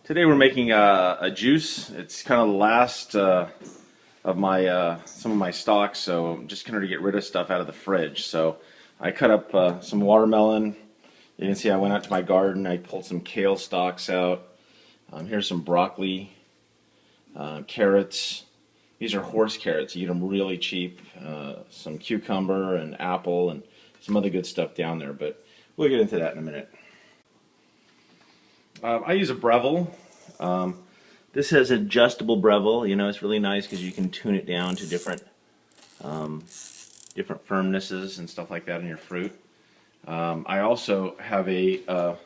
Today we're making a juice. It's kind of the last of my some of my stock, so I'm just going to get rid of stuff out of the fridge. So I cut up some watermelon. You can see I went out to my garden. I pulled some kale stalks out. Here's some broccoli, carrots. These are horse carrots. You get them really cheap. Some cucumber and apple and some other good stuff down there, but we'll get into that in a minute. I use a Breville. This has adjustable Breville. You know, it's really nice because you can tune it down to different firmnesses and stuff like that in your fruit. I also have a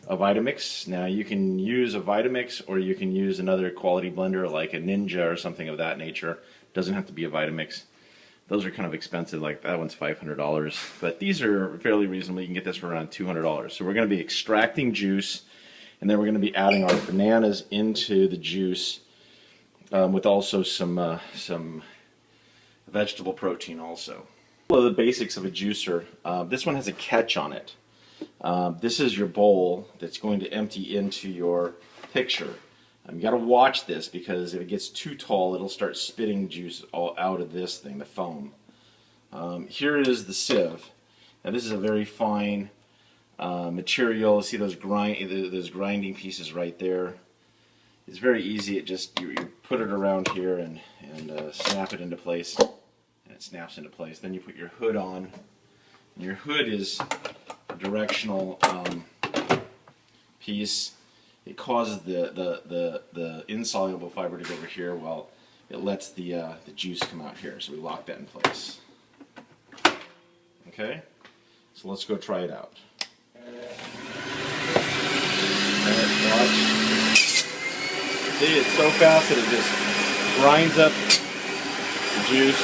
Vitamix. Now you can use a Vitamix or you can use another quality blender like a Ninja or something of that nature. It doesn't have to be a Vitamix. Those are kind of expensive, like that one's $500, but these are fairly reasonable. You can get this for around $200. So we're going to be extracting juice, and then we're going to be adding our bananas into the juice with also some vegetable protein also. Well, the basics of a juicer. This one has a catch on it. This is your bowl that's going to empty into your picture. You got to watch this because if it gets too tall, it'll start spitting juice all out of this thing, the foam. Here is the sieve. Now this is a very fine material. See those grinding pieces right there? It's very easy. It just you put it around here and snap it into place, and it snaps into place. Then you put your hood on, and your hood is a directional piece. It causes the insoluble fiber to go over here while it lets the juice come out here. So we lock that in place. Okay, so let's go try it out. Watch. See, it's so fast that it just grinds up the juice.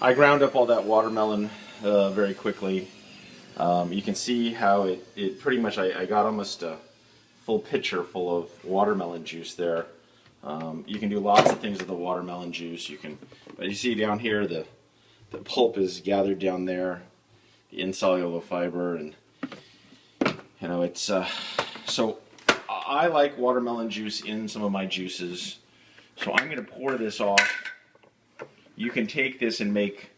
I ground up all that watermelon very quickly. You can see how it pretty much, I got almost a full pitcher full of watermelon juice there. You can do lots of things with the watermelon juice. But you see down here the pulp is gathered down there, the insoluble fiber, and you know it's so I like watermelon juice in some of my juices. So I'm going to pour this off. You can take this and make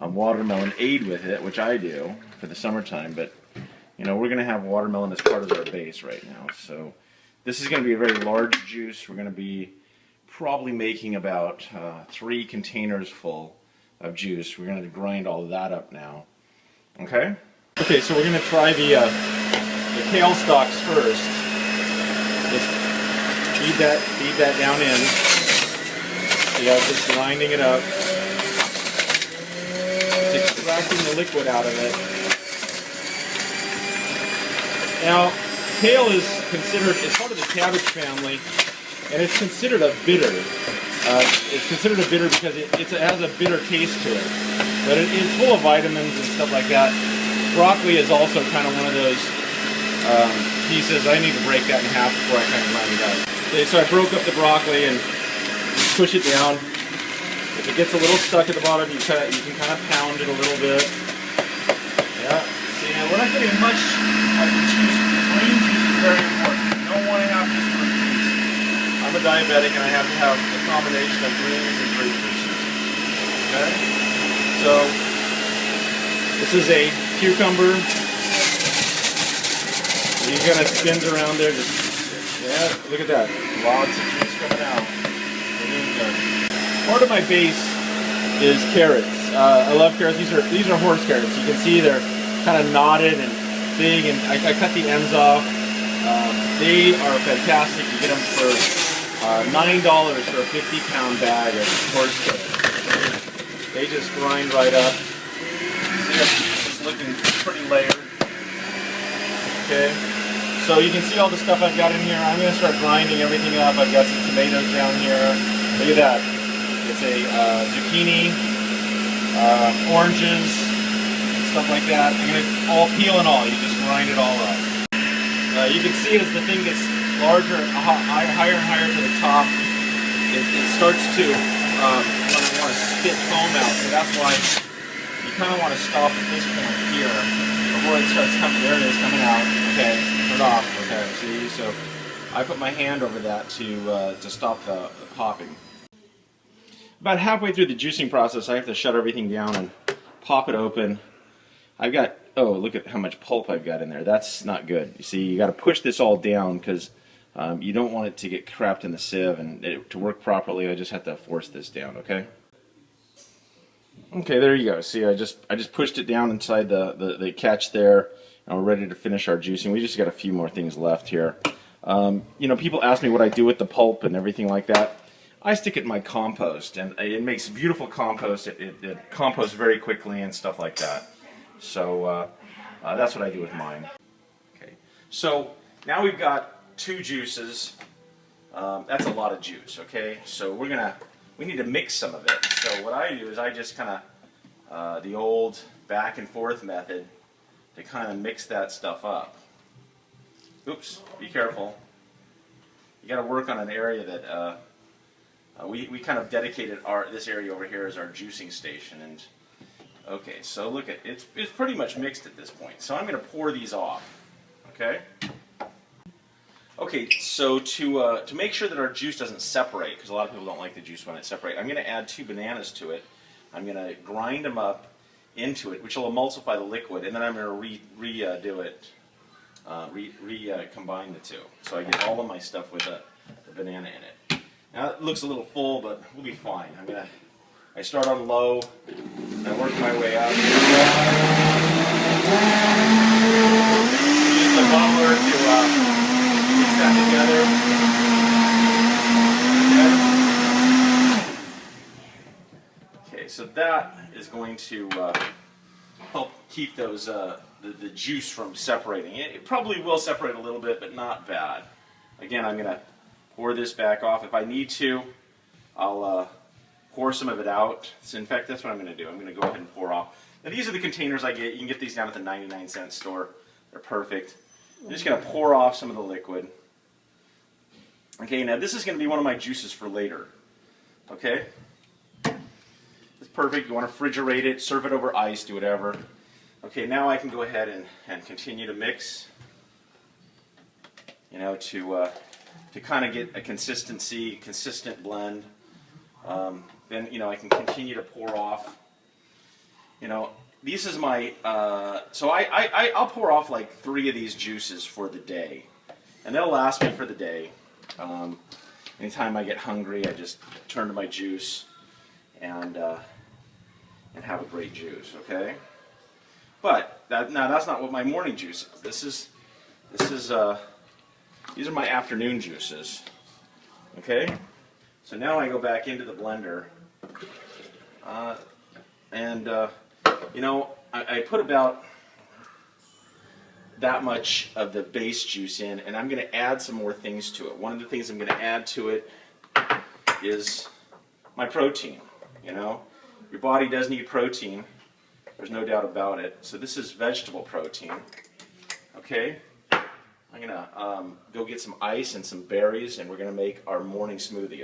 watermelon aid with it, which I do for the summertime, but you know, we're going to have watermelon as part of our base right now. So this is going to be a very large juice. We're going to be probably making about 3 containers full of juice. We're going to grind all of that up now. Okay? Okay, so we're going to try the kale stalks first. Just feed that down in. Yeah, just grinding it up. Extracting the liquid out of it. Now, kale is considered, it's part of the cabbage family, and it's considered a bitter. It's considered a bitter because it has a bitter taste to it. But it's full of vitamins and stuff like that. Broccoli is also kind of one of those pieces. I need to break that in half before I kind of grind it out. Okay, so I broke up the broccoli and just push it down. If it gets a little stuck at the bottom, you can kind of pound it a little bit. Yeah. See, now we're not getting much of the juice. Green juice is very important. You don't want to have just fruit juice. I'm a diabetic and I have to have a combination of greens and fruit juices. Okay? So, this is a cucumber. You kind of spins around there. Yeah, look at that. Lots of juice coming out. We're doing good. Part of my base is carrots. I love carrots. These are horse carrots. You can see they're kind of knotted and big, and I cut the ends off. They are fantastic. You get them for $9 for a 50-pound bag of horse carrots. They just grind right up. See, it's looking pretty layered. Okay. So you can see all the stuff I've got in here. I'm going to start grinding everything up. I've got some tomatoes down here. Look at that. It's a zucchini, oranges, and stuff like that. I'm going to all peel and all. You just grind it all up. You can see as the thing gets larger, higher and higher to the top, it starts to want to spit foam out. So that's why you kind of want to stop at this point here before it starts coming. There it is coming out. Okay, turn it off. Okay, see, so I put my hand over that to stop the popping. About halfway through the juicing process, I have to shut everything down and pop it open. I've got, oh, look at how much pulp I've got in there. That's not good. You see, you got to push this all down because you don't want it to get trapped in the sieve, and to work properly, I just have to force this down. Okay. Okay, there you go. See, I just pushed it down inside the catch there, and we're ready to finish our juicing. We just got a few more things left here. You know, people ask me what I do with the pulp and everything like that. I stick it in my compost, and it makes beautiful compost. It composts very quickly and stuff like that. So that's what I do with mine. Okay, so now we've got 2 juices. That's a lot of juice. Okay, so we need to mix some of it. So what I do is I just kind of the old back and forth method to kind of mix that stuff up. Oops, be careful. You got to work on an area that we kind of dedicated this area over here as our juicing station. And okay, so look at it's pretty much mixed at this point. So I'm going to pour these off. Okay. Okay, so to make sure that our juice doesn't separate, because a lot of people don't like the juice when it separates, I'm going to add 2 bananas to it. I'm going to grind them up into it, which will emulsify the liquid, and then I'm going to combine the 2. So I get all of my stuff with the banana in it. Now it looks a little full, but we'll be fine. I start on low, and I work my way up. Use the muffler to mix that together. Okay, so that is going to help keep those the juice from separating. It probably will separate a little bit, but not bad. Again, I'm going to pour this back off. If I need to, I'll pour some of it out. So in fact, that's what I'm going to do. I'm going to go ahead and pour off. Now these are the containers I get. You can get these down at the 99-cent store. They're perfect. I'm just going to pour off some of the liquid. Okay, now this is going to be one of my juices for later. Okay? It's perfect. You want to refrigerate it, serve it over ice, do whatever. Okay, now I can go ahead and continue to mix, you know, to kind of get a consistent blend. Then, you know, I can continue to pour off. You know, this is my, so I'll pour off like 3 of these juices for the day. And they'll last me for the day. Anytime I get hungry, I just turn to my juice and have a great juice, okay? But now that's not what my morning juice is. These are my afternoon juices, okay? So now I go back into the blender, you know, I put about that much of the base juice in, and I'm going to add some more things to it. One of the things I'm going to add to it is my protein. You know, your body does need protein. There's no doubt about it. So this is vegetable protein. Okay, I'm going to go get some ice and some berries, and we're going to make our morning smoothie.